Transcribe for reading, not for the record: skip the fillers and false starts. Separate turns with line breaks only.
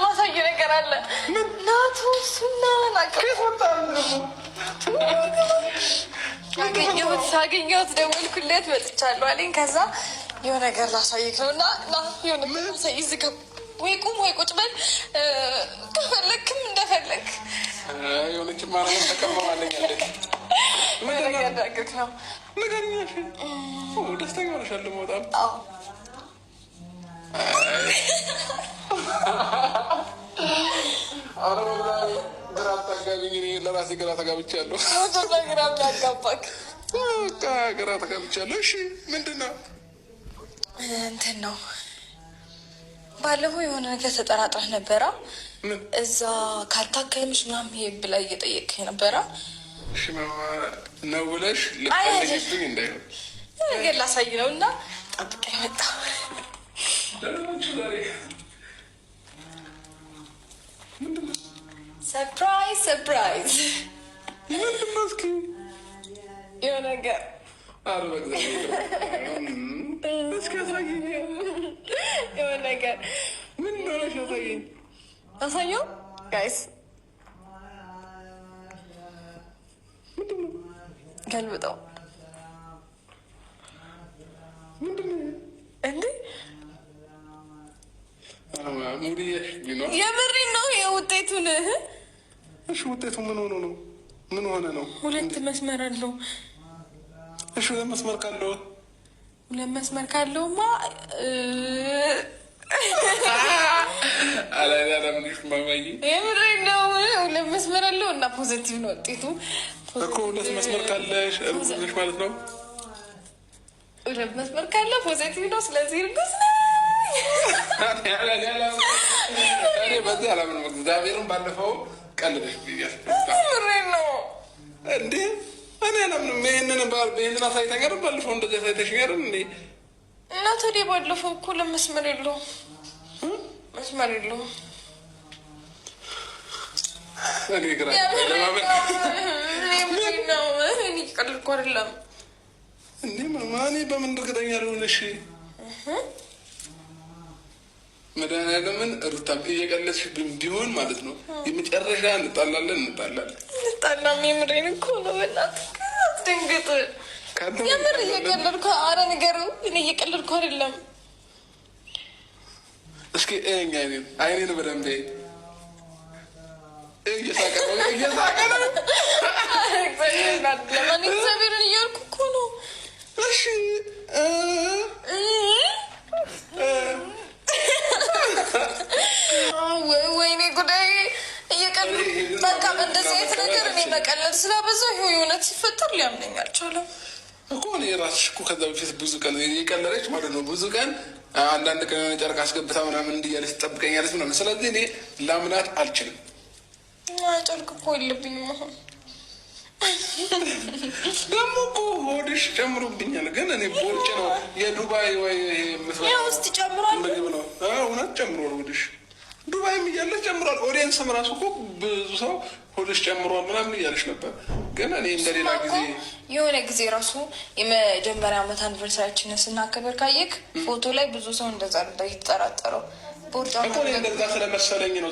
ማሳየ ነገር አለ ናቱ እሱና ሳገኘሁት ደወልኩለት መጥቻለሁ አለኝ። ከዛ የሆነ ነገር ላሳይክ ነው እና የሆነ ሳይ ዝጋ ወይ ቁም ወይ ቁጭ በል ከፈለክም እንደፈለግ
የሆነች ማርያም ተቀመማለኝ አለ
ምን ያደርግክ ነው
ነገርኛሽ ደስተኛ ሆነሻለሁ በጣም ግራ አታጋቢኝ። እኔ ለራሴ ግራ ተጋብቻለሁ።
ግራ ያጋባክ
ግራ ተጋብቻለሁ። እሺ ምንድን ነው?
እንትን ነው ባለፈው የሆነ ነገር ተጠራጥረህ ነበረ። እዛ ካልታከምሽ ምናምን ይሄ ብላ እየጠየቅኝ ነበረ።
እሺ ነው ብለሽ ልትፈልጊብኝ እንዳይሆን
ነገር ላሳይ ነው እና ጠብቀኝ መጣ። ሰርፕራይዝ ሰርፕራይዝ
ምንድን ነው? እስኪ
የሆነ ነገር
እስኪ አሳየኝ።
የሆነ ነገር
ምን እንደሆነሽ አሳየኝ።
አሳየው ጋይስ።
ምንድን ነው?
ገልብጠው።
ምንድን ነው
እንዴ?
የምሬን
ነው። የውጤቱን
እሺ፣ ውጤቱ ምን ሆኖ ነው? ምን ሆነ ነው?
ሁለት መስመር አለው።
እሺ፣ ሁለት መስመር ካለውማ አላምንሽ ማማዬ።
የምሬን ነው። ሁለት መስመር አለው እና ፖዘቲቭ ነው ውጤቱ
እኮ። ሁለት መስመር ካለሽ እርጉዝ ነሽ ማለት ነው።
ሁለት መስመር ካለ ፖዘቲቭ ነው። ስለዚህ እርጉዝ ነው።
እኔ በዚህ አላምንም። እግዚአብሔርን ባለፈው ቀልደሽ ብያለሁ
ነው
እንዴ? እኔ አላምንም። ይህንን አሳይታኝ አይደል? ባለፈው እንደዚህ አሳይተሽኝ አይደል እንዴ?
እና ታዲያ ባለፈው እኮ ለመስመር የለውም መስመር የለውም።
እኔ ግራ
ነው። እኔ ቀልድኩ አይደለም
እንዴ? ማኔ በምን እርግጠኛ ልሆንሽ? መድኃኒዓለምን ሩታም እየቀለድሽብን ቢሆን ማለት ነው የመጨረሻ እንጣላለን።
የምሬን እኮ ነው። በእናትህ አትደንግጥ። የምር እየቀለድኩ አረ ንገረው። እኔ እየቀለድኩ አይደለም።
እስኪ አይኔን በደንብ እየሳቀ ነው
ለማን እግዚአብሔርን እያልኩ እኮ ነው።
እሺ
ወይኔ ጉዳይ እየቀለድኩ በቃ እንደዚህ አይነት ነገር እኔ መቀለድ ስላበዛ ይኸው የእውነት ሲፈጠር ሊያምነኝ አልቻለም
እኮ። እኔ ራስሽ እኮ ከዛ በፊት ብዙ ቀን እየቀለደች ማለት ነው። ብዙ ቀን አንዳንድ ቀን የሆነ ጨርቅ አስገብታ ምናምን እንዲያለች ትጠብቀኛለች ምናምን። ስለዚህ እኔ ላምናት አልችልም።
ጨርቅ እኮ የለብኝም አሁን።
ደግሞ እኮ ሆድሽ ጨምሮብኛል። ግን እኔ ቦርጭ ነው የዱባይ ወይ
ውስጥ ጨምሯል።
ምግብ ነው እውነት ጨምሯል ሆድሽ። ዱባይም እያለች ጨምሯል። ኦዲየንስም ራሱ እኮ ብዙ ሰው ሆድሽ ጨምሯል ምናምን እያለች ነበር። ግን እኔ እንደሌላ ጊዜ
የሆነ ጊዜ ራሱ የመጀመሪያ ዓመት አኒቨርሳሪያችንን ስናከብር ካየክ ፎቶ ላይ ብዙ ሰው እንደዛ ነበር የተጠራጠረው። ቦርጫ
እንደዛ ስለመሰለኝ ነው